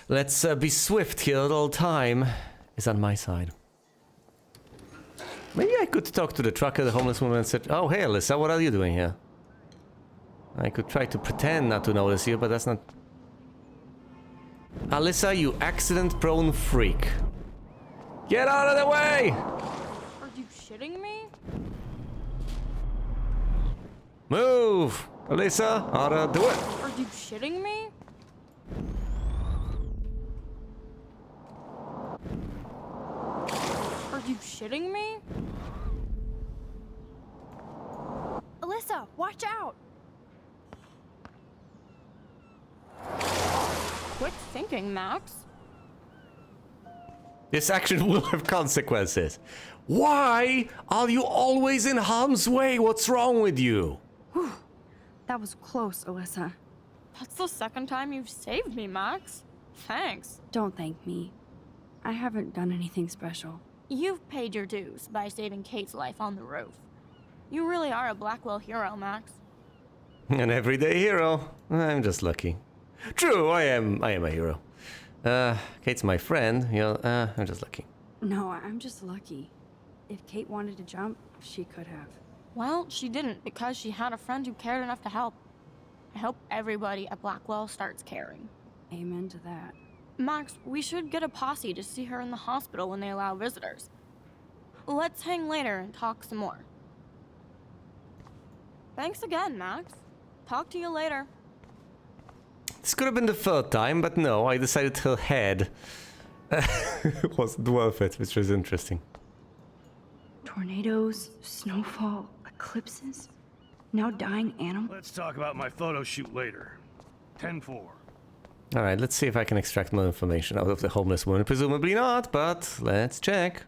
Let's be swift here at all time. Is on my side. Maybe I could talk to the trucker, the homeless woman, and said, "Oh, hey, Alyssa, what are you doing here?" I could try to pretend not to notice you, but that's not... Alyssa, you accident-prone freak. Get out of the way! Are you shitting me? Move! Alyssa, ought to do it. Are you shitting me? Are you shitting me? Alyssa, watch out! Quit thinking, Max. This action will have consequences. Why are you always in harm's way? What's wrong with you? Whew. That was close, Alyssa. That's the second time you've saved me, Max. Thanks. Don't thank me. I haven't done anything special. You've paid your dues by saving Kate's life on the roof. You really are a Blackwell hero, Max. An everyday hero. I'm just lucky. True, I am a hero. Kate's my friend. I'm just lucky. No, I'm just lucky. If Kate wanted to jump, she could have. Well, she didn't because she had a friend who cared enough to help. I hope everybody at Blackwell starts caring. Amen to that. Max, we should get a posse to see her in the hospital when they allow visitors. Let's hang later and talk some more. Thanks again, Max. Talk to you later. This could have been the third time, but no, I decided her head wasn't worth it, which was interesting. Tornadoes, snowfall, eclipses, now dying animals. Let's talk about my photo shoot later. 10-4. Alright, let's see if I can extract more information out of the homeless woman. Presumably not, but let's check.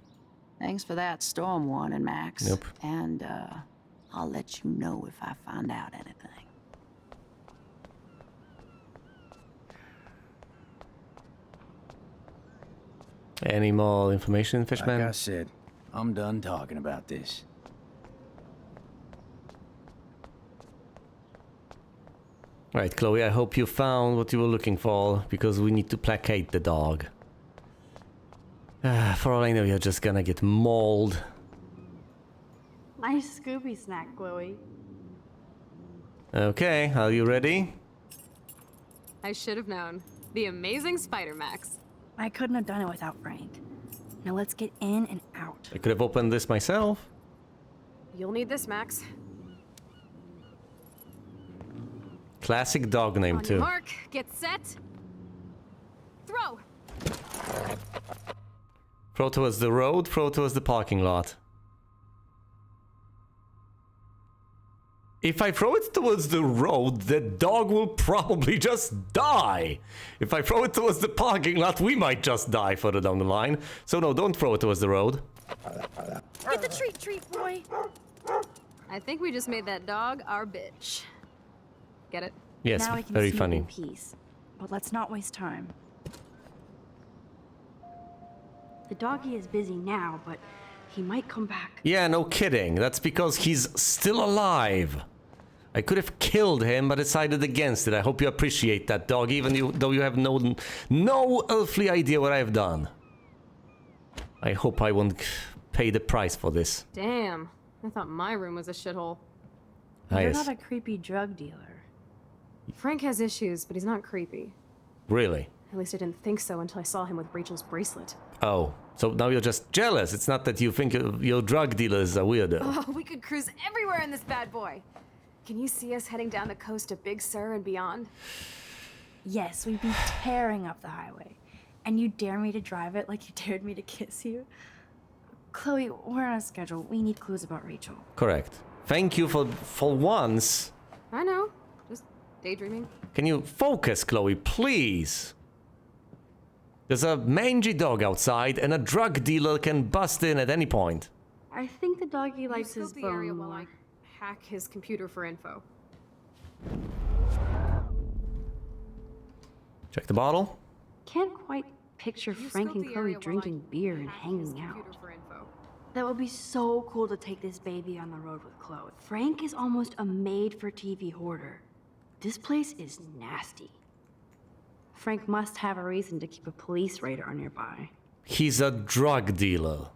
Thanks for that storm warning, Max. Nope. And, I'll let you know if I find out anything. Any more information, Fishman? Like I said, I'm done talking about this. Right, Chloe, I hope you found what you were looking for, because we need to placate the dog. For all I know, you're just gonna get mauled. Nice Scooby snack, Chloe. Okay, are you ready? I should have known. The amazing Spider Max. I couldn't have done it without Frank. Now let's get in and out. I could have opened this myself. You'll need this, Max. Classic dog name, On too. your mark, get set. Throw! Throw towards the road, throw towards the parking lot. If I throw it towards the road, the dog will probably just die. If I throw it towards the parking lot, we might just die further down the line. So no, don't throw it towards the road. Get the treat, boy. I think we just made that dog our bitch. Get it? Yes, now I can very sneak funny. in peace. But let's not waste time. The doggy is busy now, but he might come back. Yeah, no kidding. That's because he's still alive. I could have killed him, but decided against it. I hope you appreciate that, dog, even though you have no earthly idea what I have done. I hope I won't pay the price for this. Damn. I thought my room was a shithole. You're Yes. not a creepy drug dealer. Frank has issues, but he's not creepy. Really? At least I didn't think so until I saw him with Rachel's bracelet. Oh, so now you're just jealous. It's not that you think your drug dealer is a weirdo. Oh, we could cruise everywhere in this bad boy. Can you see us heading down the coast to Big Sur and beyond? Yes, we'd be tearing up the highway. And you dare me to drive it like you dared me to kiss you? Chloe, we're on a schedule. We need clues about Rachel. Correct. Thank you for once. I know. Just daydreaming. Can you focus, Chloe, please? There's a mangy dog outside, and a drug dealer can bust in at any point. I think the doggy You likes his scope the area bone while more. I hack his computer for info. Check the bottle. Can't quite picture You Frank scope and the Chloe area while drinking I beer and hack his hanging out. computer for info. That would be so cool to take this baby on the road with Chloe. Frank is almost a made-for-TV hoarder. This place is nasty. Frank must have a reason to keep a police radar nearby. He's a drug dealer.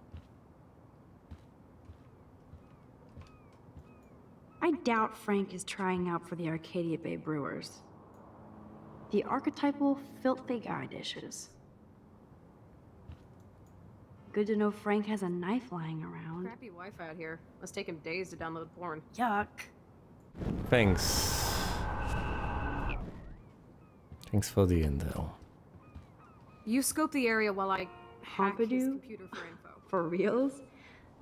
I doubt Frank is trying out for the Arcadia Bay Brewers. The archetypal filthy guy dishes. Good to know Frank has a knife lying around. Crappy Wi-Fi out here. Must take him days to download porn. Yuck. Thanks. Thanks for the intel. You scope the area while I hack his Pompidou? computer for info. For reals?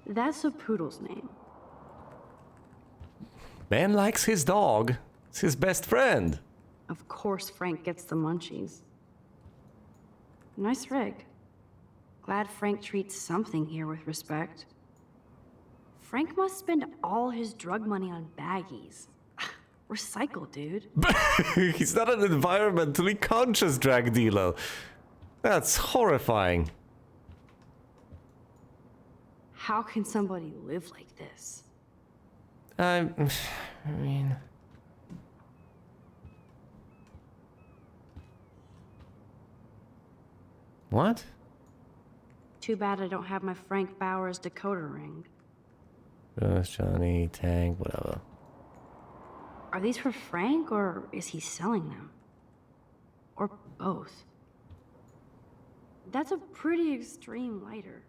That's a poodle's name. Man likes his dog. It's his best friend. Of course Frank gets the munchies. Nice rig. Glad Frank treats something here with respect. Frank must spend all his drug money on baggies. Recycle, dude. He's not an environmentally conscious drug dealer. That's horrifying. How can somebody live like this? I mean... What? Too bad I don't have my Frank Bowers decoder ring. Johnny, Tank, whatever. Are these for Frank, or is he selling them? Or both? That's a pretty extreme lighter.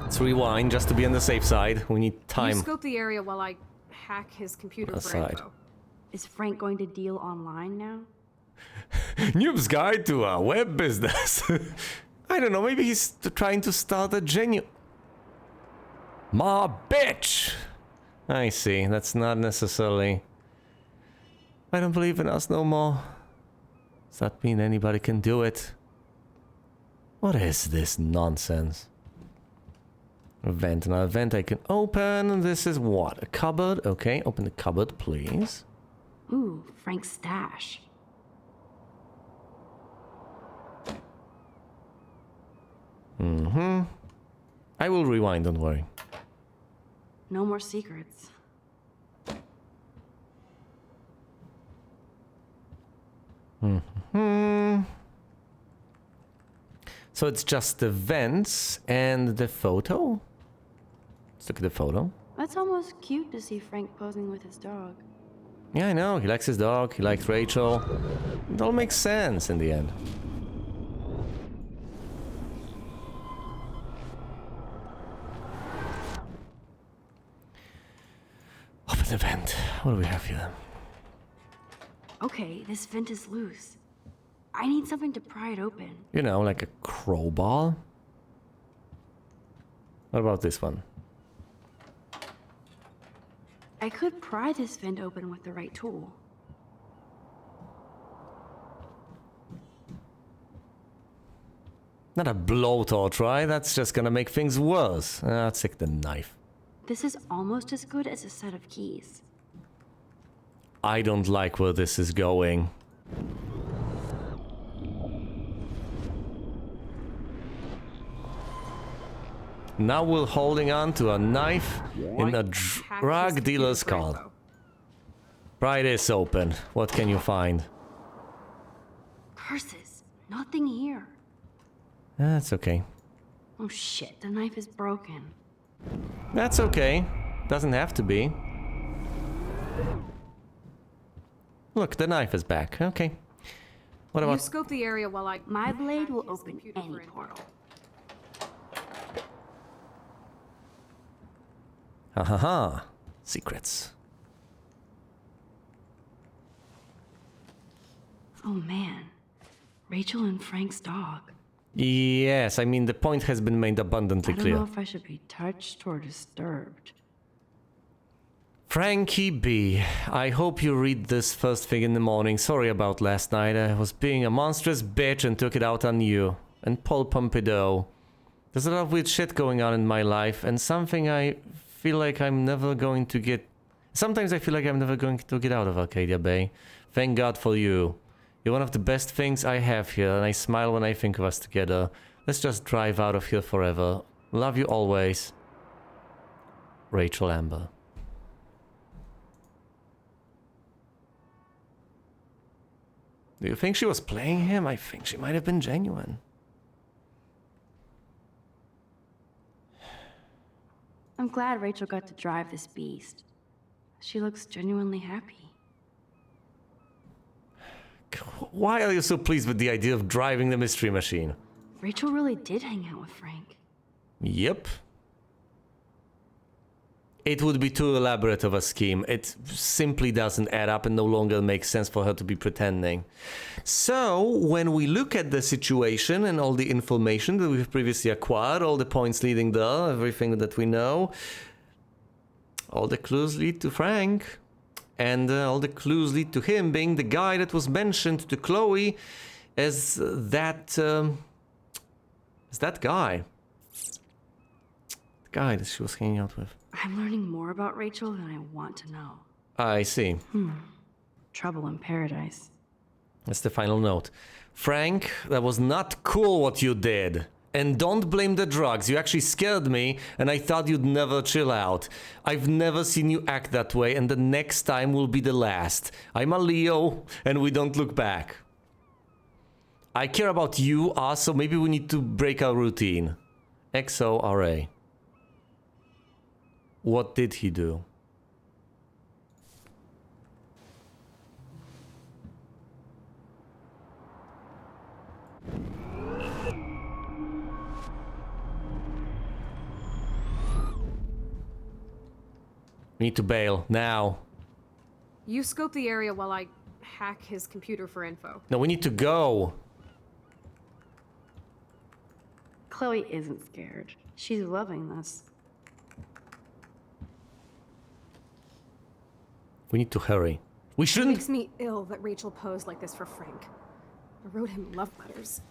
Let's rewind just to be on the safe side. We need You time. scope the area while I hack his computer for Aside. info. Is Frank going to deal online now? Noob's guide to a web business. I don't know, maybe he's trying to start a genuine... Ma bitch! I see, that's not necessarily... I don't believe in us no more. Does that mean anybody can do it? What is this nonsense? A vent, now a vent I can open. This is what? A cupboard? Okay, open the cupboard, please. Ooh, Frank's stash. Mm-hmm. I will rewind, don't worry. No more secrets. Hmm. So it's just the vents and the photo? Let's look at the photo. That's almost cute to see Frank posing with his dog. Yeah, I know. He likes his dog. He likes Rachel. It all makes sense in the end. Open the vent. What do we have here? Okay, this vent is loose. I need something to pry it open. You know, like a crowbar? What about this one? I could pry this vent open with the right tool. Not a blowtorch, right? That's just gonna make things worse. I'll take the knife. This is almost as good as a set of keys. I don't like where this is going. Now we're holding on to a knife in a drug dealer's skull. Pry this open. What can you find? Curses, nothing here. That's okay. Oh shit, the knife is broken. That's okay. Doesn't have to be. Look, the knife is back. Okay. What You about... scope the area while I My blade hack will his open computer any for info. portal. Ha ha ha. Secrets. Oh man, Rachel and Frank's dog. Yes, I mean the point has been made abundantly I don't clear. know if I should be touched or disturbed. Frankie B, I hope you read this first thing in the morning. Sorry about last night. I was being a monstrous bitch and took it out on you. And Paul Pompidou. There's a lot of weird shit going on in my life, and something I feel like I'm never going to get... Sometimes I feel like I'm never going to get out of Arcadia Bay. Thank God for you. You're one of the best things I have here, and I smile when I think of us together. Let's just drive out of here forever. Love you always. Rachel Amber. Do you think she was playing him? I think she might have been genuine. I'm glad Rachel got to drive this beast. She looks genuinely happy. Why are you so pleased with the idea of driving the mystery machine? Rachel really did hang out with Frank. Yep. It would be too elaborate of a scheme. It simply doesn't add up and no longer makes sense for her to be pretending. So, when we look at the situation and all the information that we've previously acquired, all the points leading there, everything that we know, all the clues lead to Frank. And all the clues lead to him being the guy that was mentioned to Chloe as that guy. The guy that she was hanging out with. I'm learning more about Rachel than I want to know. I see. Trouble in paradise. That's the final note. Frank, that was not cool what you did. And don't blame the drugs. You actually scared me, and I thought you'd never chill out. I've never seen you act that way, and the next time will be the last. I'm a Leo, and we don't look back. I care about you, us, so maybe we need to break our routine. XORA. What did he do? We need to bail, now. You scope the area while I hack his computer for info. No, we need to go. Chloe isn't scared. She's loving this. We need to hurry. We It shouldn't... makes me ill that Rachel posed like this for Frank. I wrote him love letters.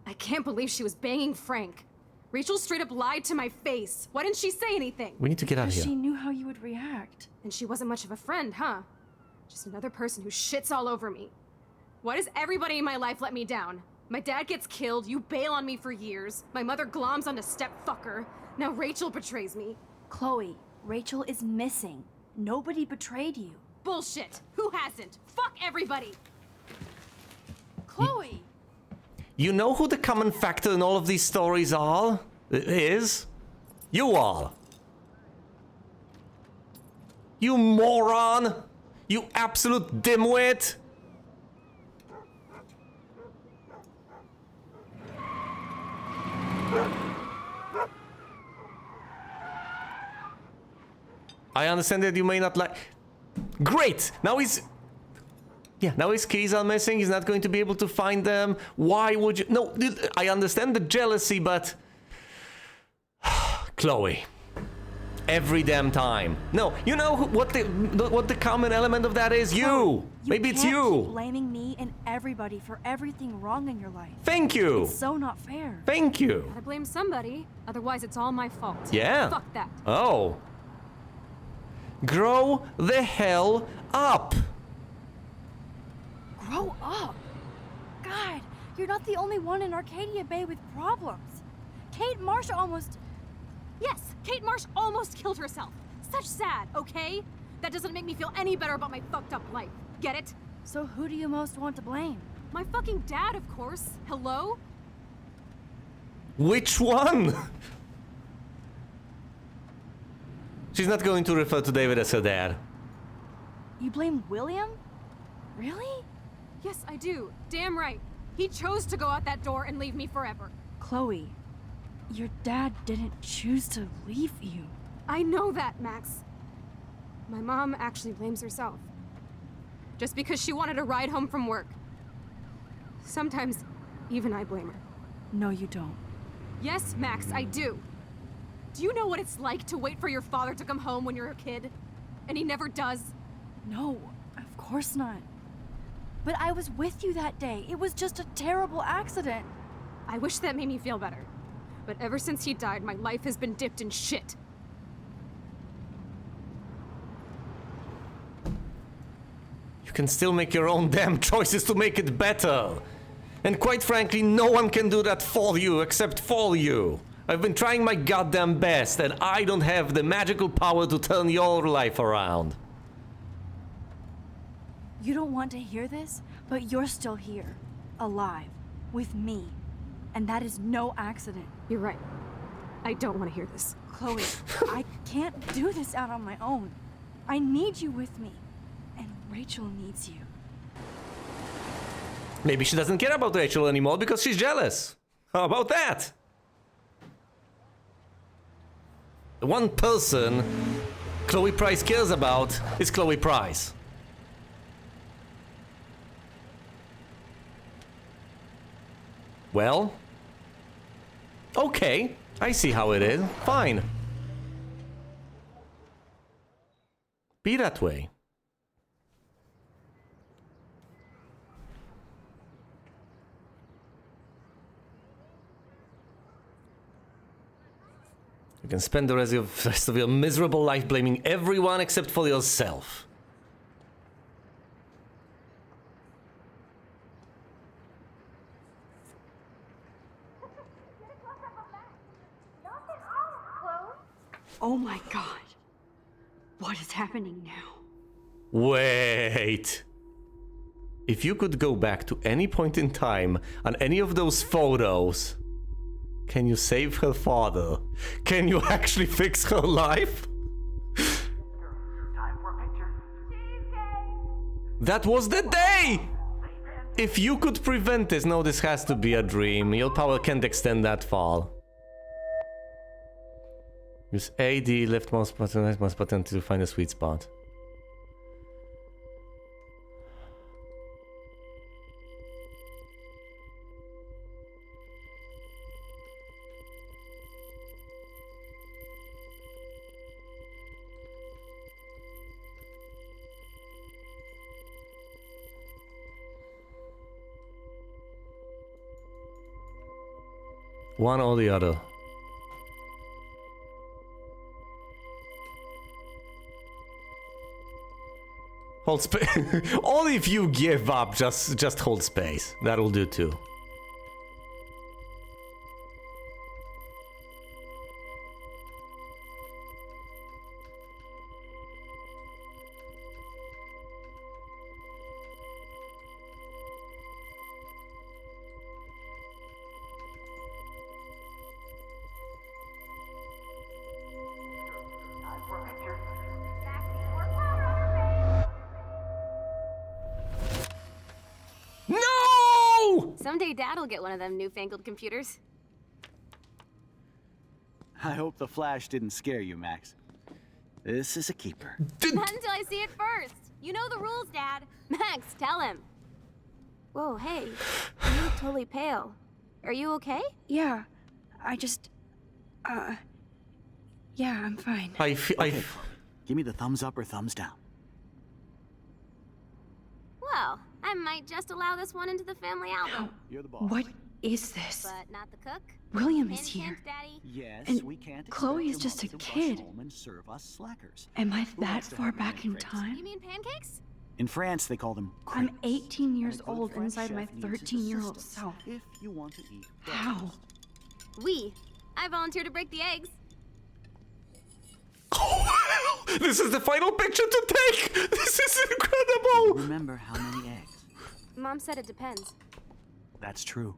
I can't believe she was banging Frank. Rachel straight up lied to my face. Why didn't she say anything? We need to get out of Because here. she knew how you would react. And she wasn't much of a friend, huh? Just another person who shits all over me. Why does everybody in my life let me down? My dad gets killed, you bail on me for years. My mother gloms onto stepfucker. Now Rachel betrays me. Chloe, Rachel is missing. Nobody betrayed you. Bullshit. Who hasn't? Fuck everybody. Chloe! You know who the common factor in all of these stories are? Is? You all. You moron! You absolute dimwit! I understand that you may not like... Great! Now he's... Yeah, now his keys are missing, he's not going to be able to find them. Why would you... No, I understand the jealousy, but... Chloe. Every damn time. No, you know what the common element of that is? You! Maybe it's can't you! Keep blaming me and everybody for everything wrong in your life. Thank you! It's so not fair. Thank you! Gotta blame somebody, otherwise it's all my fault. Yeah. Fuck that. Oh. Grow the hell up! Grow up! God, you're not the only one in Arcadia Bay with problems. Kate Marsh almost... Yes, Kate Marsh almost killed herself. Such sad, okay? That doesn't make me feel any better about my fucked up life. Get it? So who do you most want to blame? My fucking dad, of course. Hello? Which one? She's not going to refer to David as her dad. You blame William? Really? Yes, I do. Damn right. He chose to go out that door and leave me forever. Chloe, your dad didn't choose to leave you. I know that, Max. My mom actually blames herself. Just because she wanted a ride home from work. Sometimes, even I blame her. No, you don't. Yes, Max, I do. Do you know what it's like to wait for your father to come home when you're a kid? And he never does? No, of course not. But I was with you that day. It was just a terrible accident. I wish that made me feel better. But ever since he died, my life has been dipped in shit. You can still make your own damn choices to make it better. And quite frankly, no one can do that for you except for you. I've been trying my goddamn best, and I don't have the magical power to turn your life around. You don't want to hear this? But you're still here, alive, with me. And that is no accident. You're right. I don't want to hear this. Chloe, I can't do this out on my own. I need you with me. And Rachel needs you. Maybe she doesn't care about Rachel anymore because she's jealous. How about that? The one person Chloe Price cares about is Chloe Price. Well, okay, I see how it is. Fine. Be that way. You can spend the rest of your miserable life blaming everyone except for yourself. Oh my god. What is happening now? Wait. If you could go back to any point in time on any of those photos, can you save her father? Can you actually fix her life? That was the day! If you could prevent this, no, this has to be a dream. Your power can't extend that far. Use AD, left mouse button, right mouse button to find a sweet spot. One or the other. Hold space. Only if you give up, just hold space. That'll do too. No! Someday Dad'll get one of them newfangled computers. I hope the flash didn't scare you, Max. This is a keeper. Not until I see it first. You know the rules, Dad. Max, tell him. Whoa, hey. You look totally pale. Are you okay? Yeah, I just... yeah, I'm fine. Okay, give me the thumbs up or thumbs down. Well, I might just allow this one into the family album. You're the boss. What is this? But not the cook. William Hint, is here. hint, Daddy. Yes, And we can't Chloe expect is your just a mom to rush kid. home and serve us slackers. Am I Who that wants to far have a back in man phrase? You time? mean pancakes? In France, they call them I'm crepes. 18 years And a good old French inside my chef needs 13-year-old assistance self. If you want to eat How? breakfast. We. I volunteer to break the eggs. This is the final picture to take! This is incredible! Remember how many eggs? Mom said it depends. That's true.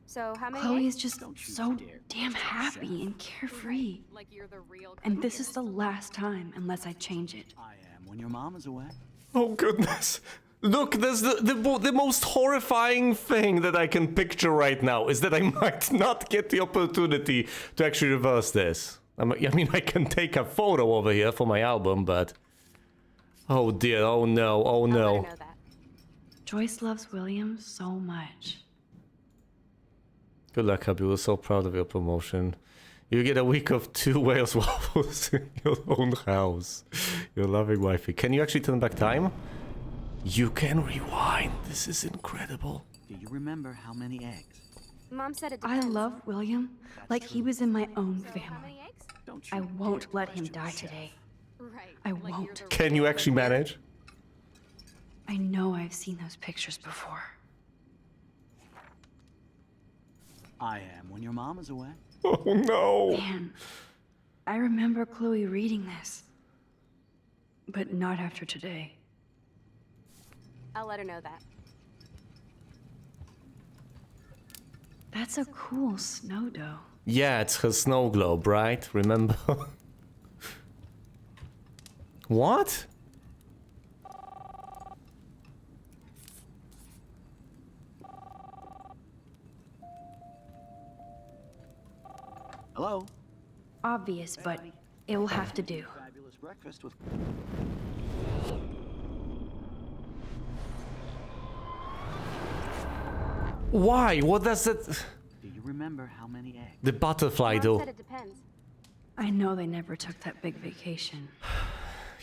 So how many Chloe eggs? is just Don't you so dare damn touch happy and carefree. Like you're the real And this is the last time unless I change it. I am when your mom is away. Oh goodness. Look, there's the most horrifying thing that I can picture right now is that I might not get the opportunity to actually reverse this. I mean, I can take a photo over here for my album, but... Oh dear, oh no, oh I'll let her no. know that. Joyce loves William so much. Good luck, hubby. We're so proud of your promotion. You get a week of 2 Wales waffles in your own house. Your loving wifey. Can you actually turn back time? You can rewind. This is incredible. Do you remember how many eggs? Mom said it I depends. love William like he was in my own How family. many eggs? Don't I you won't dare let him question the die chef. today. Right. I like you're won't. the Can you actually manage? I know I've seen those pictures before. I am when your mom is away. Oh no. Man, I remember Chloe reading this. But not after today. I'll let her know that. That's a cool snow dough. Yeah, it's her snow globe, right? Remember? What? Hello? Obvious, but it will have to do. Fabulous breakfast with... Why? What does it... Do you remember how many eggs? The butterfly, Mom though. said it depends. I know they never took that big vacation.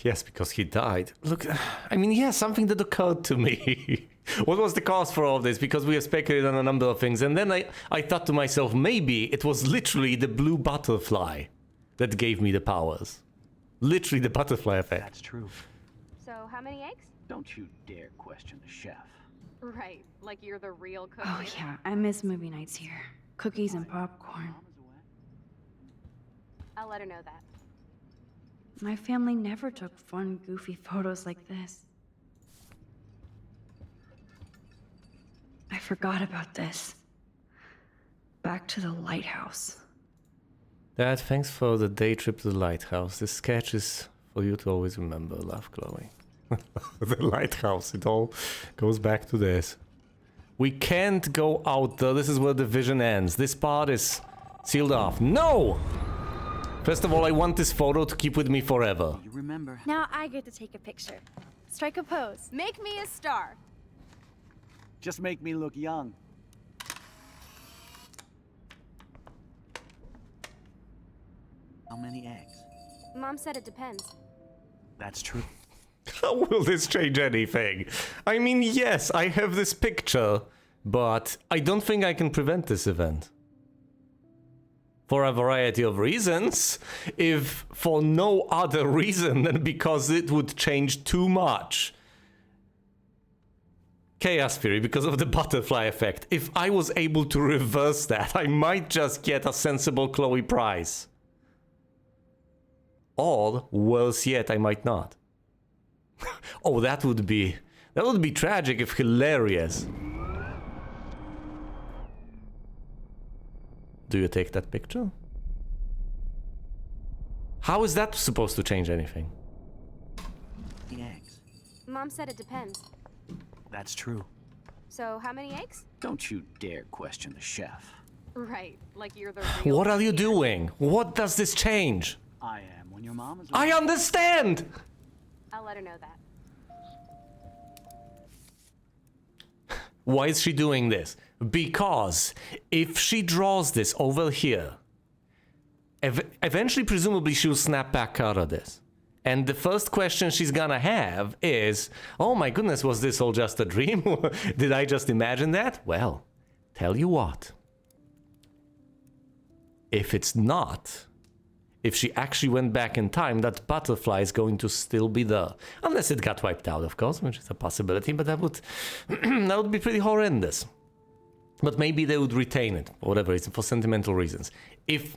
Yes, because he died. Look, I mean, yeah, something that occurred to me. What was the cause for all this? Because we have speculated on a number of things. And then I thought to myself, maybe it was literally the blue butterfly that gave me the powers. Literally the butterfly effect. That's true. So, how many eggs? Don't you dare question the chef. Right, like you're the real cook. Oh yeah, I miss movie nights here. Cookies and popcorn. I'll let her know that. My family never took fun, goofy photos like this. I forgot about this. Back to the lighthouse. Dad, thanks for the day trip to the lighthouse. This sketch is for you to always remember. Love, Chloe. The lighthouse, it all goes back to this. We can't go out there. This is where the vision ends. This part is sealed off. No! First of all, I want this photo to keep with me forever. You remember... Now I get to take a picture. Strike a pose. Make me a star. Just make me look young. How many eggs? Mom said it depends. That's true. How will this change anything? I mean, yes, I have this picture, but I don't think I can prevent this event. For a variety of reasons, if for no other reason than because it would change too much. Chaos Theory, because of the butterfly effect. If I was able to reverse that, I might just get a sensible Chloe prize. Or, worse yet, I might not. Oh, that would be tragic if hilarious. Do you take that picture? How is that supposed to change anything? The eggs. Mom said it depends. That's true. So, how many eggs? Don't you dare question the chef. Right, like you're the real What are you cook. doing? What does this change? I am when your mom is... I understand! I'll let her know that. Why is she doing this? Because if she draws this over here, eventually, presumably, she'll snap back out of this. And the first question she's gonna have is, oh my goodness, was this all just a dream? Did I just imagine that? Well, tell you what. If it's not, if she actually went back in time, that butterfly is going to still be there. Unless it got wiped out, of course, which is a possibility, but that would that would be pretty horrendous. But maybe they would retain it, or whatever reason, for sentimental reasons. If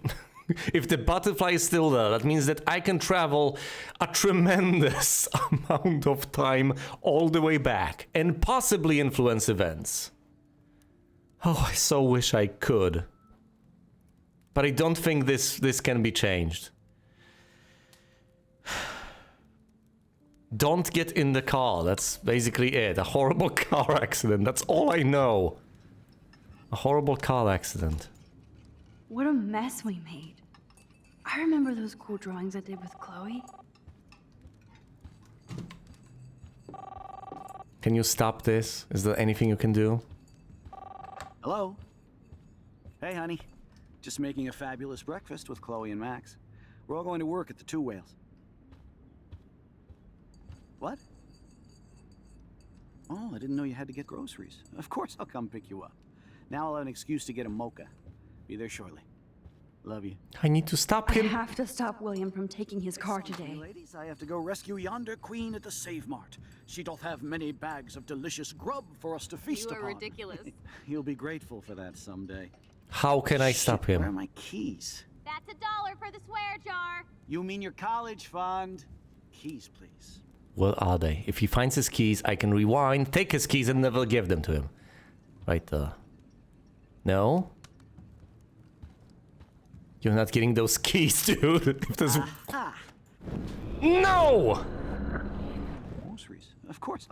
if the butterfly is still there, that means that I can travel a tremendous amount of time all the way back and possibly influence events. Oh, I so wish I could. But I don't think this can be changed. Don't get in the car. That's basically it. A horrible car accident. That's all I know. A horrible car accident. What a mess we made. I remember those cool drawings I did with Chloe. Can you stop this? Is there anything you can do? Hello? Hey, honey. Just making a fabulous breakfast with Chloe and Max. We're all going to work at the Two Whales. What? Oh, I didn't know you had to get groceries. Of course I'll come pick you up. Now I'll have an excuse to get a mocha. Be there shortly. Love you. I need to stop I him. have to stop William from taking his car today. Ladies, I have to go rescue yonder queen at the Save Mart. She doth have many bags of delicious grub for us to feast You are upon. ridiculous. You'll be grateful for that someday. How can I stop Shit, Where are him? my keys? That's $1 for the swear jar. You mean your college fund? Keys, please. Where are they? If he finds his keys, I can rewind, take his keys, and never give them to him. Right there. No? You're not getting those keys, dude. If there's... Aha! No! Groceries. Of course.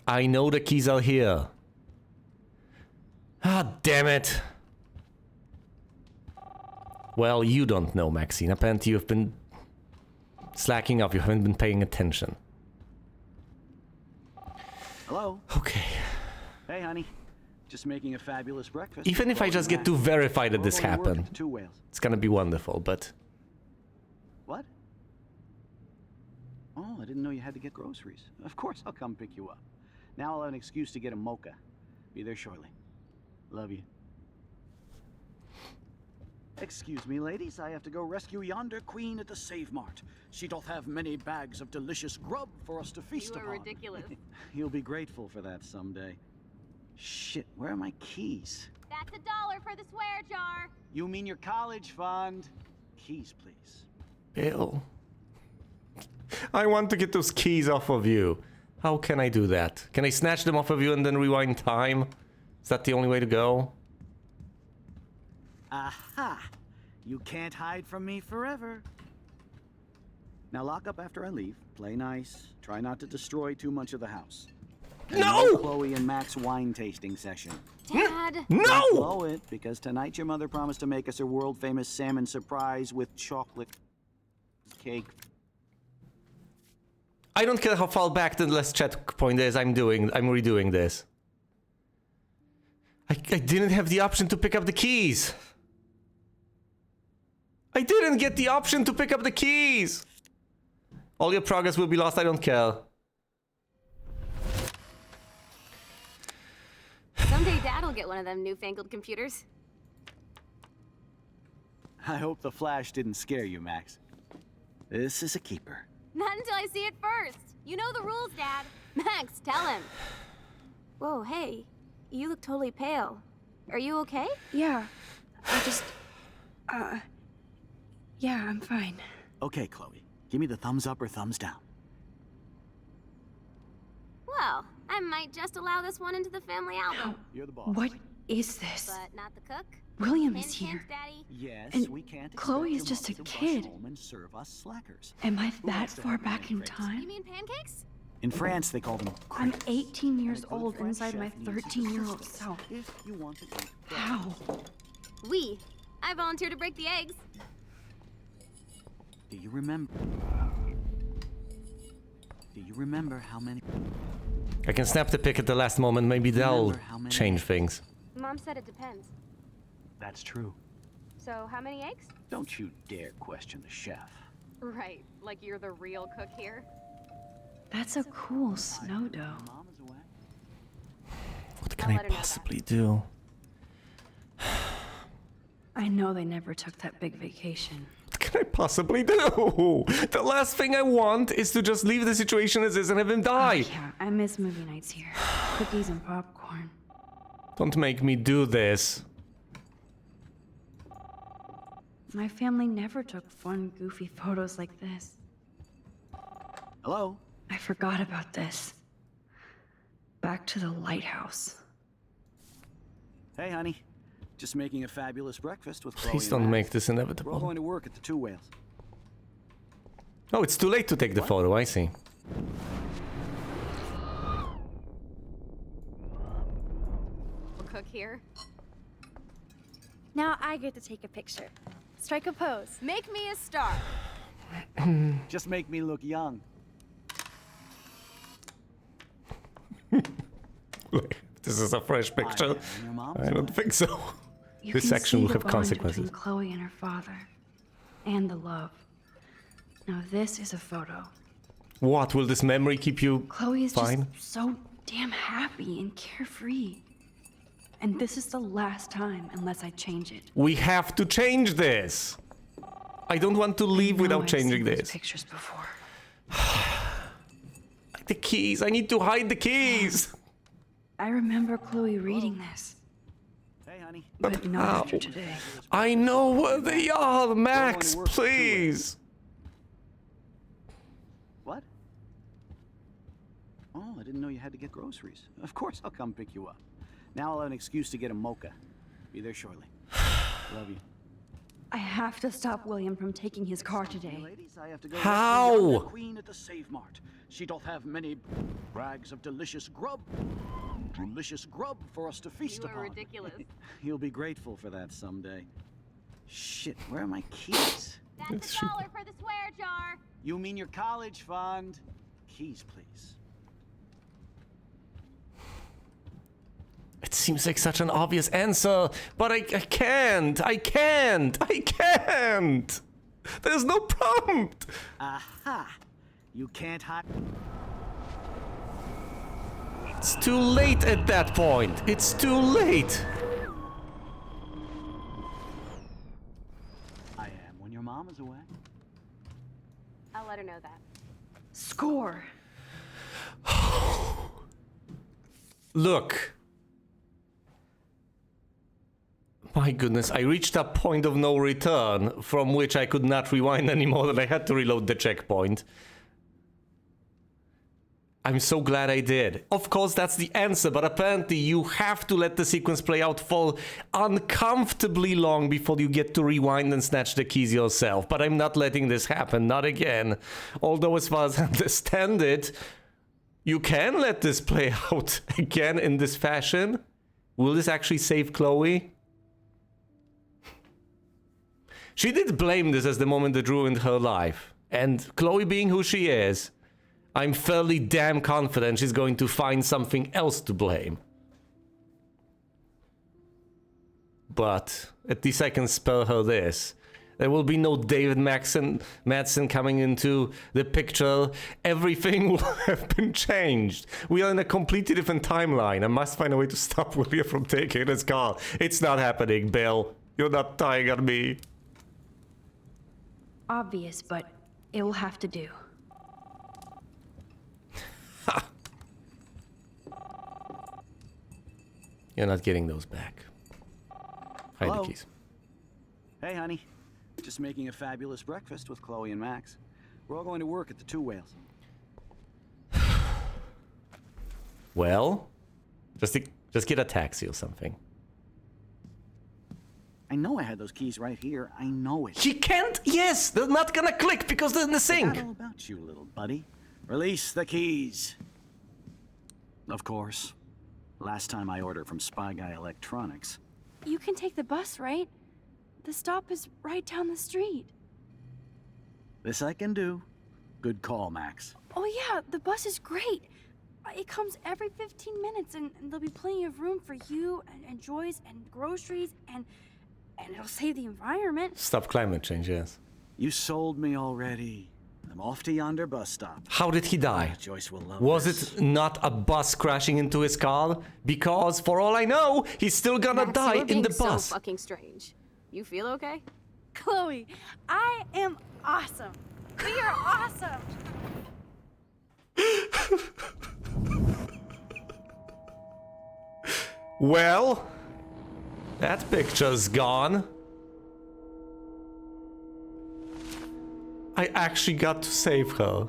I know the keys are here. Ah, damn it. Well, you don't know, Maxine. Apparently you've been slacking off. You haven't been paying attention. Hello? Okay. Hey, honey. Just making a fabulous breakfast. Even if I just get to verify that this happened, Two whales. it's gonna be wonderful, but... What? Oh, I didn't know you had to get groceries. Of course, I'll come pick you up. Now I'll have an excuse to get a mocha. Be there shortly. Love you. Excuse me, ladies. I have to go rescue yonder queen at the Save Mart. She doth have many bags of delicious grub for us to feast upon. You are ridiculous. You'll be grateful for that someday. Shit, where are my keys? That's $1 for the swear jar. You mean your college fund? Keys, please. Bill. I want to get those keys off of you. How can I do that? Can I snatch them off of you and then rewind time? Is that the only way to go? Aha! You can't hide from me forever. Now lock up after I leave. Play nice. Try not to destroy too much of the house. And No! Chloe and Max wine tasting session. Dad. No! Blow it, because tonight your mother promised to make us a world-famous salmon surprise with chocolate cake. I don't care how far back the last checkpoint is. I'm redoing this. I didn't have the option to pick up the keys. I didn't get the option to pick up the keys. All your progress will be lost. I don't care. Someday Dad'll get one of them newfangled computers. I hope the flash didn't scare you, Max. This is a keeper. Not until I see it first. You know the rules, Dad. Max, tell him. Whoa, hey. You look totally pale. Are you okay? Yeah. I just... Yeah, I'm fine. Okay, Chloe. Give me the thumbs up or thumbs down. Well, I might just allow this one into the family album. You're the boss. What is this? But not the cook. William Hint, is here. hint, Daddy. Yes, And we can't Chloe expect is your just a mom to rush kid. home and serve us slackers. Am I Who that wants to far have back in pancakes? You time? mean pancakes? In France, they call them I'm crepes. 18 years And a good old French inside my chef needs 13-year-old assistance self. If you want to eat How? We. I volunteer to break the eggs. Do you remember? Do you remember how many? I can snap the pic at the last moment. Maybe that'll Remember how many- change things. Mom said it depends. That's true. So how many eggs? Don't you dare question the chef. Right, like you're the real cook here. That's a cool snow dough. Mom is away. What I'll can I let her know that. possibly do? I know they never took that big vacation. What can I possibly do? The last thing I want is to just leave the situation as is and have him die. Yeah, I miss movie nights here. Cookies and popcorn. Don't make me do this. My family never took fun, goofy photos like this. Hello? I forgot about this. Back to the lighthouse. Hey, honey. Just making a fabulous breakfast with Chloe Please and don't Max. make this We're all inevitable. going to work at the Two Whales. Oh, it's too late to take the photo. I see. We'll cook here. Now I get to take a picture. Strike a pose. Make me a star. Just make me look young. This is a fresh picture. And your mom's I don't away. think so. You This can section see will the have bond consequences. between Chloe and her father, and the love. Now this is a photo. What? Will this memory keep you Chloe is fine? just so damn happy and carefree. And this is the last time unless I change it. We have to change this. I don't want to leave No, without I've changing seen those this. pictures before. The keys. I need to hide the keys. I remember Chloe reading this, Hey, honey. but not How? after today. I know where they are, Max. work for 2 Please. What? Oh, I didn't know you had to get groceries. Of course I'll come pick you up. Now I'll have an excuse to get a mocha. Be there shortly. Love you. I have to stop William from taking his car today. Ladies, I have to go How? rescue yonder queen at the Save Mart. She doth have many rags of delicious grub. Delicious grub for us to feast You are upon. ridiculous. You'll be grateful for that someday. Shit, where are my keys? That's $1 for the swear jar. You mean your college fund? Keys, please. It seems like such an obvious answer, but I can't. There's no prompt. Aha! You can't hide. It's too late at that point. It's too late. I am when your mom is away. I'll let her know that. Score! Look. My goodness, I reached a point of no return from which I could not rewind anymore, and I had to reload the checkpoint. I'm so glad I did. Of course, that's the answer, but apparently you have to let the sequence play out for uncomfortably long before you get to rewind and snatch the keys yourself. But I'm not letting this happen, not again. Although, as far as I understand it, you can let this play out again in this fashion. Will this actually save Chloe? She did blame this as the moment that ruined her life. And Chloe being who she is, I'm fairly damn confident she's going to find something else to blame. But at least I can spare her this. There will be no David Madsen coming into the picture. Everything will have been changed. We are in a completely different timeline. I must find a way to stop William from taking his car. It's not happening, Bill. You're not tying on me. Obvious, but it will have to do. You're not getting those back. Hide Hello? the keys. Hey, honey. Just making a fabulous breakfast with Chloe and Max. We're all going to work at the Two Whales. Well, just get a taxi or something. I know I had those keys right here. I know it. She can't. Yes, they're not gonna click because they're in the sink. Forgot all about you, little buddy. Release the keys. Of course. Last time I ordered from Spy Guy Electronics. You can take the bus, right? The stop is right down the street. This I can do. Good call, Max. Oh yeah, the bus is great. It comes every 15 minutes and there'll be plenty of room for you and Joyce and groceries and it'll save the environment. Stop climate change, yes. You sold me already. I'm off to yonder bus stop. How did he die? Joyce will love Was this. it not a bus crashing into his car? Because, for all I know, he's still gonna Max, die you're in being the bus. so fucking strange. You feel okay? Chloe, I am awesome. We are awesome. Well, that picture's gone. I actually got to save her.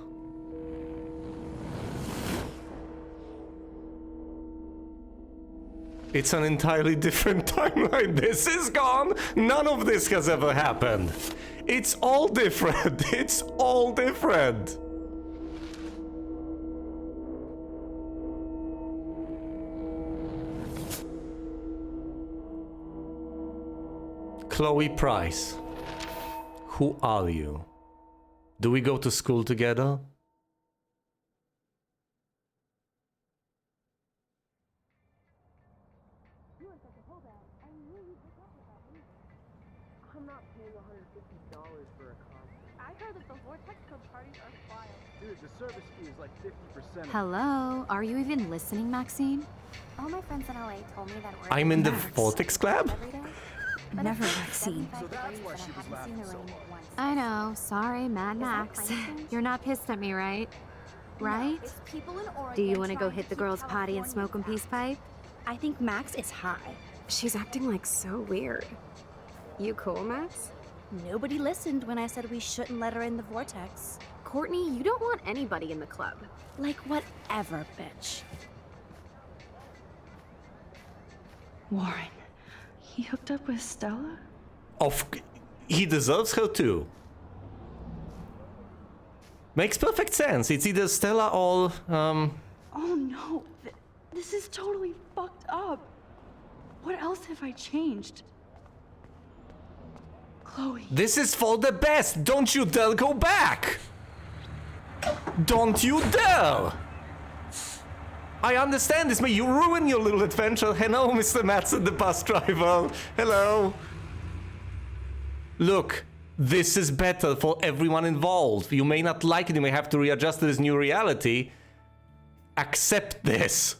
It's an entirely different timeline. This is gone. None of this has ever happened. It's all different. It's all different. Chloe Price. Who are you? Do we go to school together? I'm not paying $150 for a concert. I heard that the Vortex Club parties are wild. Dude, the service fee is like 50%. Hello? Are you even listening, Maxine? All my friends in LA told me that we're I'm in the Max. Vortex Club? every day. Never Maxine. So that's why she was laughing so hard. I know. Sorry, Mad that Max. climate change? You're not pissed at me, right? Right? It's people in Oregon. Do you want to go trying hit the keep girls' potty and California smoke a down. peace pipe? I think Max is high. She's acting like so weird. You cool, Max? Nobody listened when I said we shouldn't let her in the vortex. Courtney, you don't want anybody in the club. Like whatever, bitch. Warren, he hooked up with Stella? He deserves her too. Makes perfect sense. It's either Stella or Oh no, this is totally fucked up. What else have I changed? Chloe. This is for the best. Don't you dare go back. Don't you dare. I understand this, but you ruin your little adventure. Hello, Mr. Madsen, the bus driver. Hello. Look, this is better for everyone involved. You may not like it, you may have to readjust to this new reality. Accept this.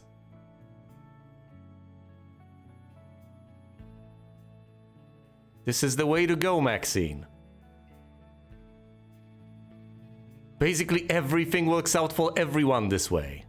This is the way to go, Maxine. Basically, everything works out for everyone this way.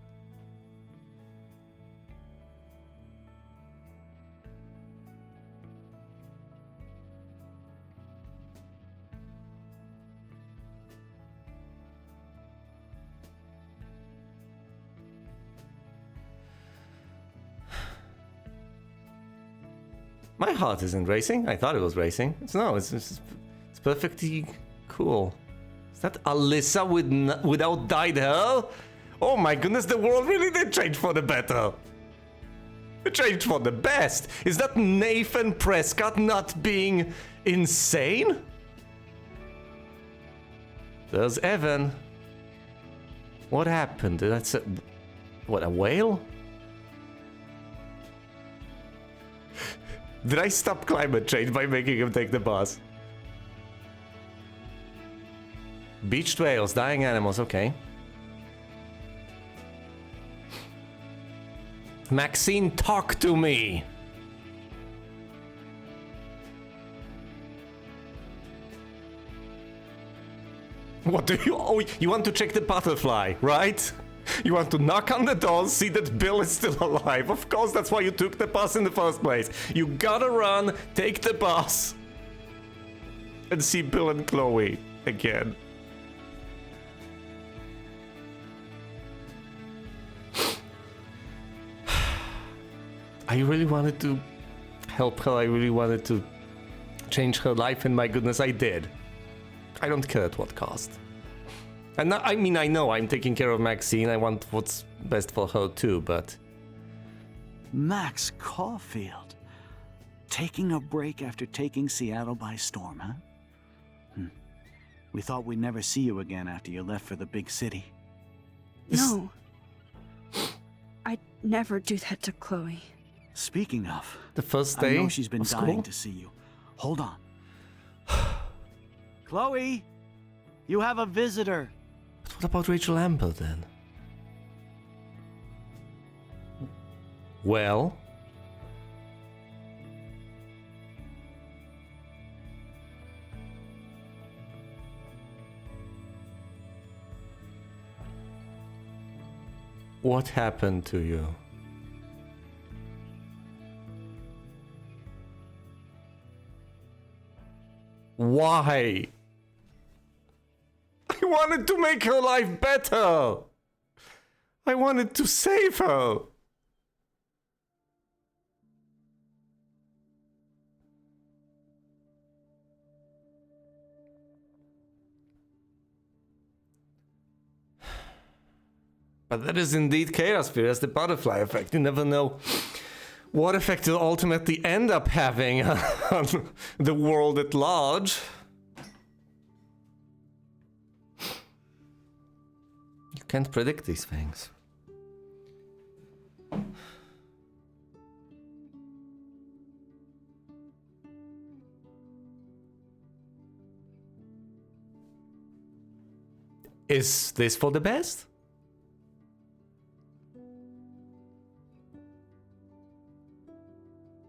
My heart isn't racing. I thought it was racing. It's perfectly cool. Is that Alyssa without dyed hair? Oh my goodness, the world really did change for the better. It changed for the best. Is that Nathan Prescott not being insane? There's Evan. What happened? That's a whale? Did I stop climate change by making him take the bus? Beached whales, dying animals, okay. Maxine, talk to me! What do you... Oh, you want to check the butterfly, right? You want to knock on the door, see that Bill is still alive. Of course, that's why you took the bus in the first place. You gotta run, take the bus, and see Bill and Chloe again. I really wanted to help her. I really wanted to change her life, and my goodness, I did. I don't care at what cost. And I mean, I know I'm taking care of Maxine. I want what's best for her too, but... Max Caulfield. Taking a break after taking Seattle by storm, huh? We thought we'd never see you again after you left for the big city. No. I'd never do that to Chloe. Speaking of... The first day I know she's been of dying school? to see you. Hold on. Chloe! You have a visitor! But what about Rachel Amber then? Well... What happened to you? Why? I wanted to make her life better. I wanted to save her. But that is indeed chaos fear. That's the butterfly effect. You never know what effect it'll ultimately end up having on the world at large. You can't predict these things. Is this for the best?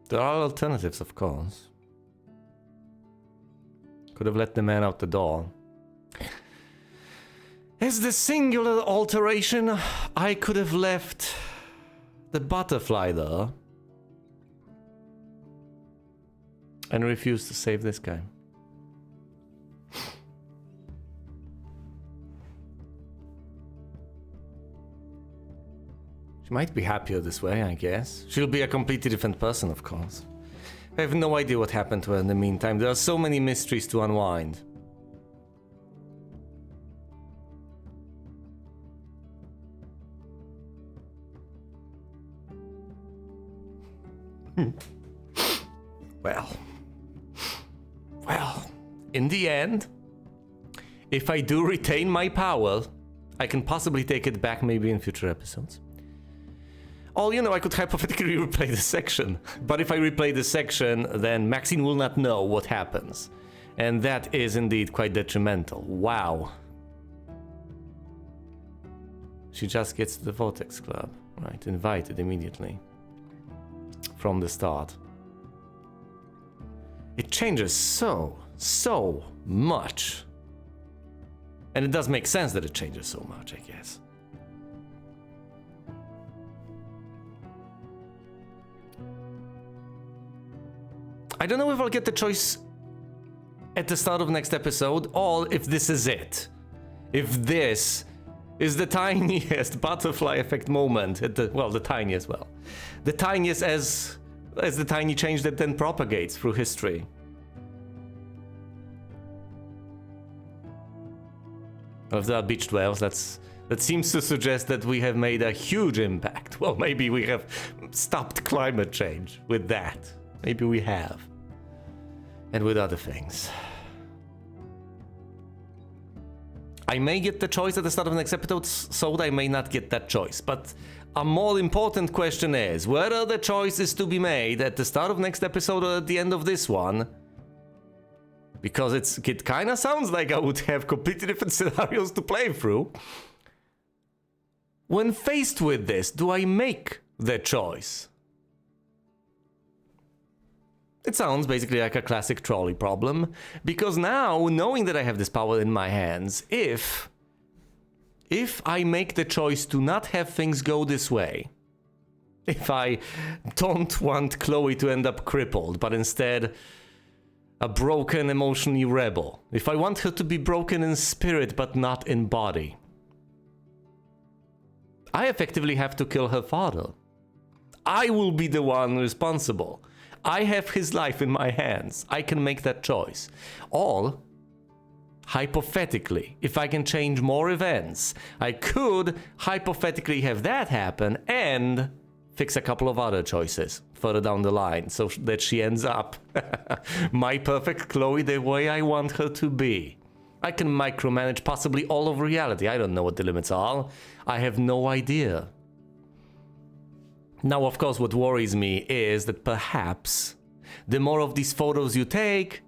There are alternatives, of course. Could have let the man out the door. As the singular alteration, I could have left the butterfly there and refused to save this guy. She might be happier this way, I guess. She'll be a completely different person, of course. I have no idea what happened to her in the meantime. There are so many mysteries to unwind. Well, in the end, if I do retain my power, I can possibly take it back maybe in future episodes. Or, you know, I could hypothetically replay the section. But if I replay the section, then Maxine will not know what happens. And that is indeed quite detrimental. Wow. She just gets to the Vortex Club. Right, invited immediately. From the start. It changes so much. And it does make sense that it changes so much, I guess. I don't know if I'll get the choice at the start of next episode, or if this is it. If this is the tiniest butterfly effect moment, at the tiniest, the tiniest as the tiny change that then propagates through history. If there are beached whales, that seems to suggest that we have made a huge impact. Well, maybe we have stopped climate change with that. Maybe we have. And with other things. I may get the choice at the start of the next episode, so I may not get that choice. But a more important question is, whether the choice is to be made at the start of next episode or at the end of this one. Because it kind of sounds like I would have completely different scenarios to play through. When faced with this, do I make the choice? It sounds basically like a classic trolley problem, because now, knowing that I have this power in my hands, if I make the choice to not have things go this way, if I don't want Chloe to end up crippled, but instead a broken, emotionally rebel, if I want her to be broken in spirit but not in body, I effectively have to kill her father. I will be the one responsible. I have his life in my hands. I can make that choice. Or, hypothetically, if I can change more events, I could hypothetically have that happen and fix a couple of other choices further down the line so that she ends up my perfect Chloe the way I want her to be. I can micromanage possibly all of reality. I don't know what the limits are. I have no idea. Now, of course, what worries me is that perhaps the more of these photos you take,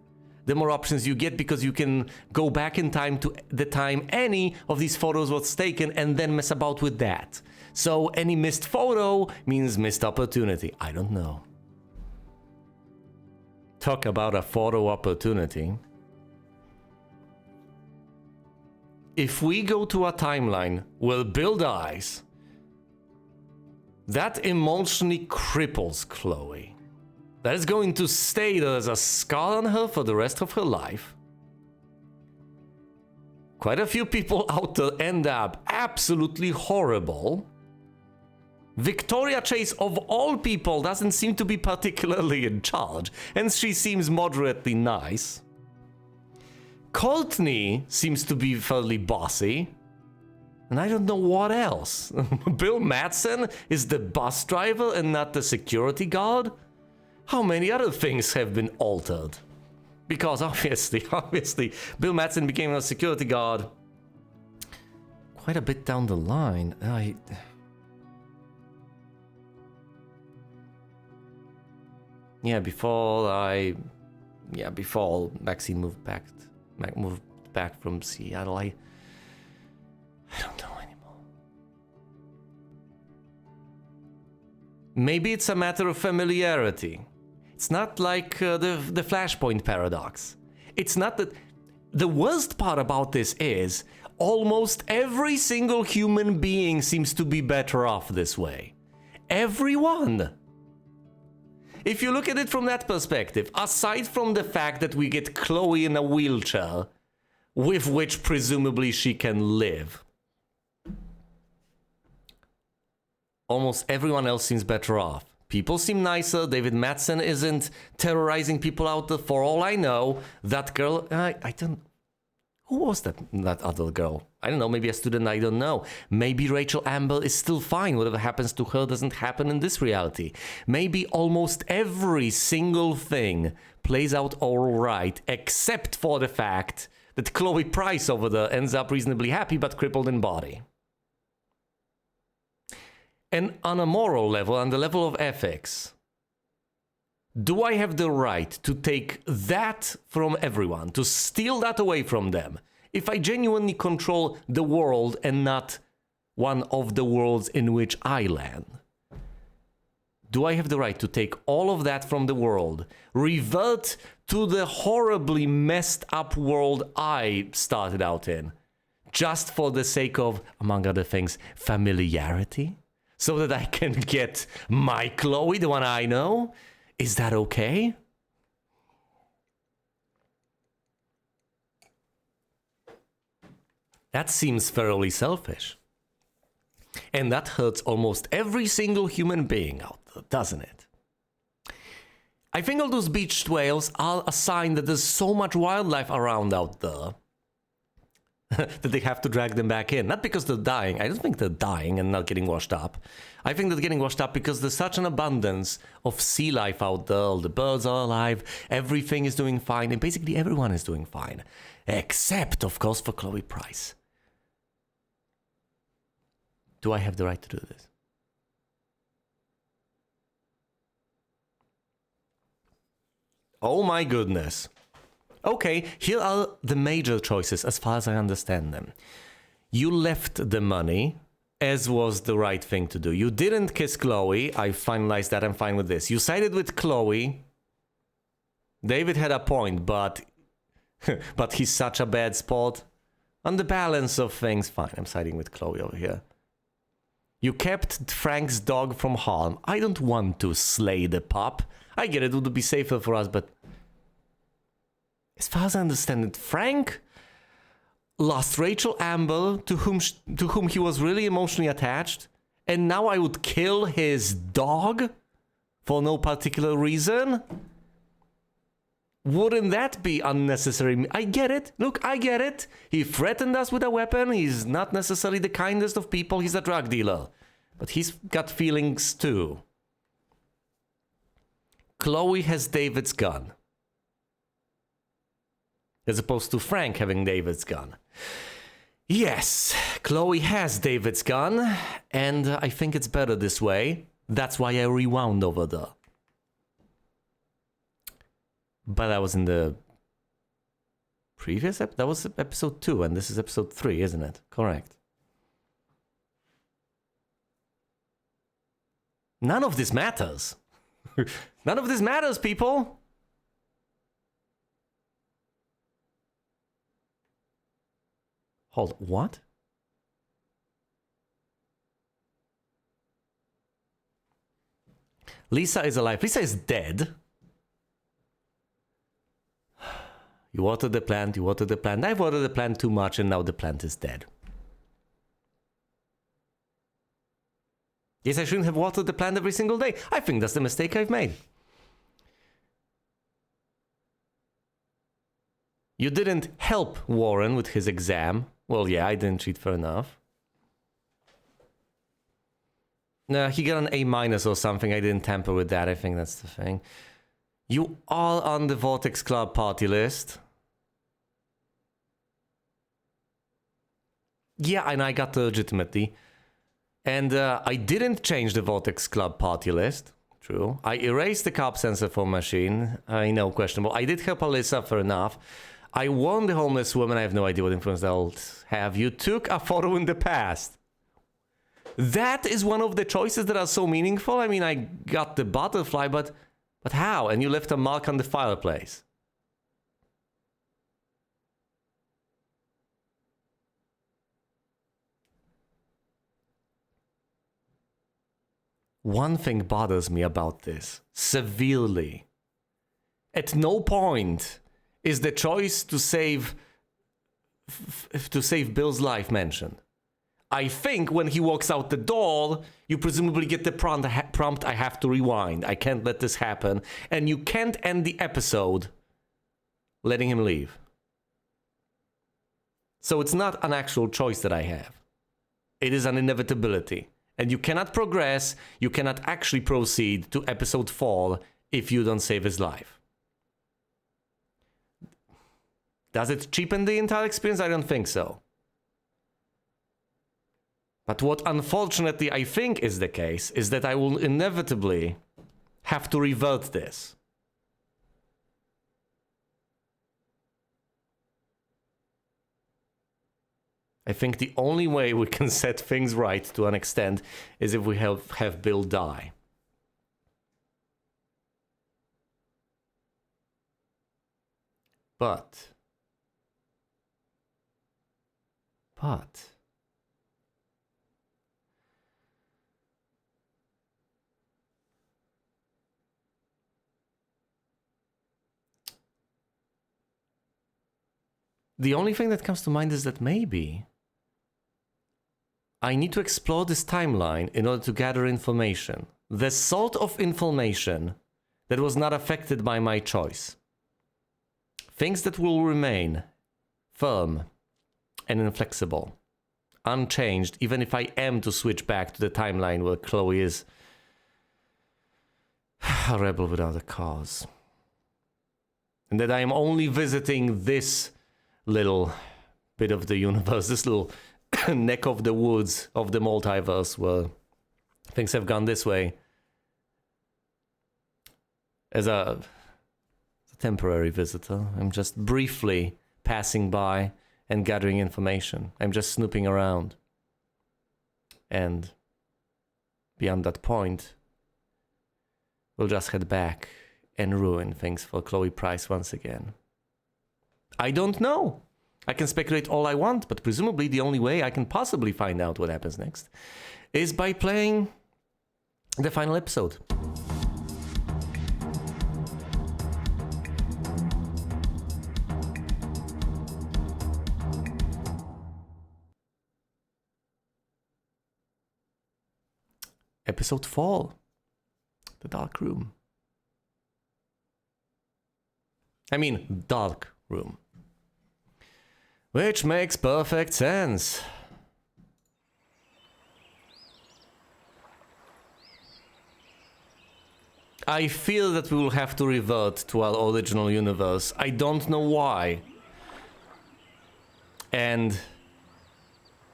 the more options you get, because you can go back in time to the time any of these photos was taken and then mess about with that. So any missed photo means missed opportunity. I don't know. Talk about a photo opportunity. If we go to a timeline where Bill dies, that emotionally cripples Chloe. That is going to stay there as a scar on her for the rest of her life. Quite a few people out there end up absolutely horrible. Victoria Chase, of all people, doesn't seem to be particularly in charge, and she seems moderately nice. Courtney seems to be fairly bossy. And I don't know what else. Bill Madsen is the bus driver and not the security guard? How many other things have been altered? Because obviously, Bill Madsen became a security guard quite a bit down the line. Before Maxine moved back from Seattle, I don't know anymore. Maybe it's a matter of familiarity. It's not like the Flashpoint paradox. It's not that... The worst part about this is almost every single human being seems to be better off this way. Everyone. If you look at it from that perspective, aside from the fact that we get Chloe in a wheelchair, with which presumably she can live, almost everyone else seems better off. People seem nicer. David Madsen isn't terrorizing people out there. For all I know, that girl, I don't... Who was that other girl? I don't know, maybe a student, I don't know. Maybe Rachel Amber is still fine. Whatever happens to her doesn't happen in this reality. Maybe almost every single thing plays out all right, except for the fact that Chloe Price over there ends up reasonably happy but crippled in body. And on a moral level, on the level of ethics, do I have the right to take that from everyone, to steal that away from them, if I genuinely control the world and not one of the worlds in which I land? Do I have the right to take all of that from the world, revert to the horribly messed up world I started out in, just for the sake of, among other things, familiarity? So that I can get my Chloe, the one I know? Is that okay? That seems thoroughly selfish. And that hurts almost every single human being out there, doesn't it? I think all those beached whales are a sign that there's so much wildlife around out there that they have to drag them back in. Not because they're dying. I don't think they're dying and not getting washed up. I think they're getting washed up because there's such an abundance of sea life out there. All the birds are alive. Everything is doing fine. And basically everyone is doing fine. Except, of course, for Chloe Price. Do I have the right to do this? Oh my goodness. Okay, here are the major choices as far as I understand them. You left the money, as was the right thing to do. You didn't kiss Chloe. I finalized that. I'm fine with this. You sided with Chloe. David had a point, but but he's such a bad sport. On the balance of things, fine. I'm siding with Chloe over here. You kept Frank's dog from harm. I don't want to slay the pup. I get it would be safer for us, but as far as I understand it, Frank lost Rachel Amber, to whom he was really emotionally attached, and now I would kill his dog for no particular reason? Wouldn't that be unnecessary? I get it. Look, I get it. He threatened us with a weapon. He's not necessarily the kindest of people. He's a drug dealer. But he's got feelings too. Chloe has David's gun, as opposed to Frank having David's gun. Yes, Chloe has David's gun, and I think it's better this way. That's why I rewound over there. But that was in the previous that was episode 2, and this is episode 3, isn't it? Correct. None of this matters. None of this matters, people. Hold, what? Lisa is alive. Lisa is dead. You watered the plant, you watered the plant. I've watered the plant too much and now the plant is dead. Yes, I shouldn't have watered the plant every single day. I think that's the mistake I've made. You didn't help Warren with his exam. Well, yeah, I didn't cheat, fair enough. No, he got an A- or something. I didn't tamper with that. I think that's the thing. You are on the Vortex Club party list. Yeah, and I got the legitimately. And I didn't change the Vortex Club party list. True. I erased the carb sensor for machine. I know, questionable. I did help Alyssa, fair enough. I warned the homeless woman. I have no idea what influence they'll have. You took a photo in the past. That is one of the choices that are so meaningful. I mean, I got the butterfly, but how? And you left a mark on the fireplace. One thing bothers me about this severely. At no point is the choice to save Bill's life mentioned. I think when he walks out the door, you presumably get the prompt, I have to rewind. I can't let this happen. And you can't end the episode letting him leave. So it's not an actual choice that I have. It is an inevitability. And you cannot progress, you cannot actually proceed to episode 4 if you don't save his life. Does it cheapen the entire experience? I don't think so. But what unfortunately I think is the case is that I will inevitably have to revert this. I think the only way we can set things right to an extent is if we have Bill die. But the only thing that comes to mind is that maybe I need to explore this timeline in order to gather information. The sort of information that was not affected by my choice. Things that will remain firm and inflexible, unchanged, even if I am to switch back to the timeline where Chloe is a rebel without a cause. And that I am only visiting this little bit of the universe, this little neck of the woods of the multiverse where things have gone this way as a temporary visitor. I'm just briefly passing by and gathering information. I'm just snooping around. And beyond that point, we'll just head back and ruin things for Chloe Price once again. I don't know. I can speculate all I want, but presumably the only way I can possibly find out what happens next is by playing the final episode. Episode 4, The Dark Room. I mean, Dark Room. Which makes perfect sense. I feel that we will have to revert to our original universe. I don't know why. And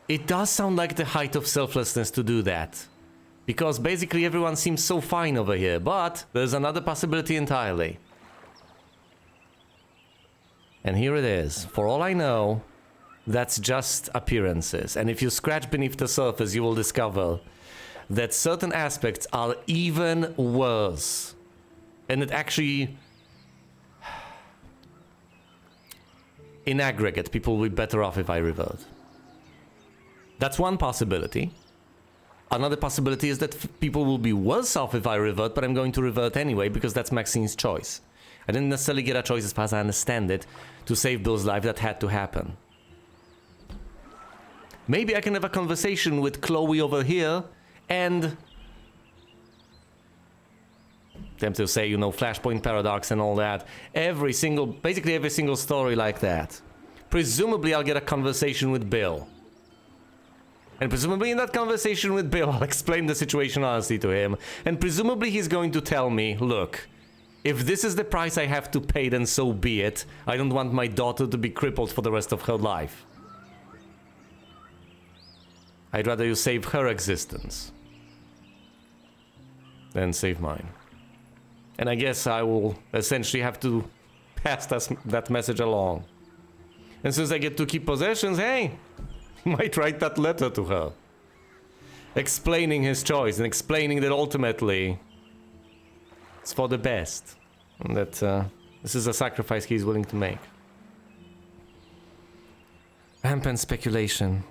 it does sound like the height of selflessness to do that. Because basically everyone seems so fine over here, but there's another possibility entirely. And here it is. For all I know, that's just appearances. And if you scratch beneath the surface, you will discover that certain aspects are even worse. And it actually, in aggregate, people will be better off if I revert. That's one possibility. Another possibility is that people will be worse off if I revert, but I'm going to revert anyway because that's Maxine's choice. I didn't necessarily get a choice, as far as I understand it, to save Bill's life. That had to happen. Maybe I can have a conversation with Chloe over here and them to say, you know, Flashpoint Paradox and all that. Basically every single story like that. Presumably I'll get a conversation with Bill. And presumably in that conversation with Bill, I'll explain the situation honestly to him. And presumably he's going to tell me, look, if this is the price I have to pay, then so be it. I don't want my daughter to be crippled for the rest of her life. I'd rather you save her existence than save mine. And I guess I will essentially have to pass that message along. And since I get to keep possessions, hey, might write that letter to her. Explaining his choice and explaining that ultimately it's for the best. And that this is a sacrifice he's willing to make. Rampant speculation.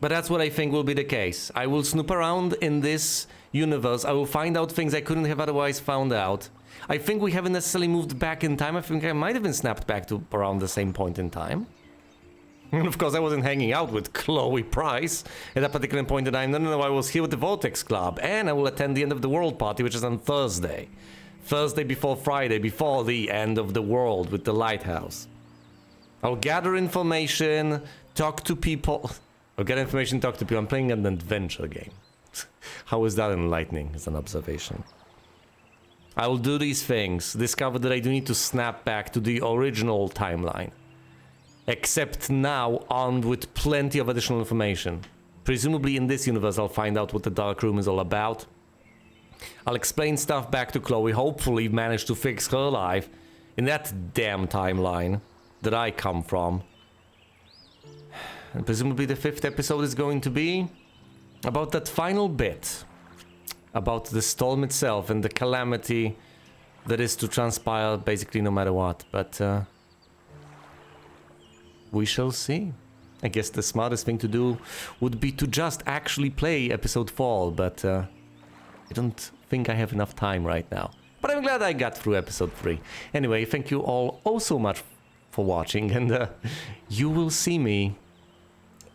But that's what I think will be the case. I will snoop around in this universe. I will find out things I couldn't have otherwise found out. I think we haven't necessarily moved back in time. I think I might have been snapped back to around the same point in time. And of course, I wasn't hanging out with Chloe Price at that particular point in time. No, I was here with the Vortex Club, and I will attend the End of the World party, which is on Thursday. Thursday before Friday, before the end of the world with the lighthouse. I'll gather information, talk to people. I'll get information, talk to people. I'm playing an adventure game. How is that enlightening as an observation? I will do these things, discover that I do need to snap back to the original timeline. Except now armed with plenty of additional information. Presumably in this universe I'll find out what the Dark Room is all about. I'll explain stuff back to Chloe, hopefully manage to fix her life in that damn timeline that I come from. And presumably the 5th episode is going to be about that final bit. About the storm itself and the calamity that is to transpire basically no matter what. But we shall see. I guess the smartest thing to do would be to just actually play episode 4, but I don't think I have enough time right now. But I'm glad I got through episode 3. Anyway, thank you all oh so much for watching, and you will see me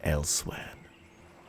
elsewhere.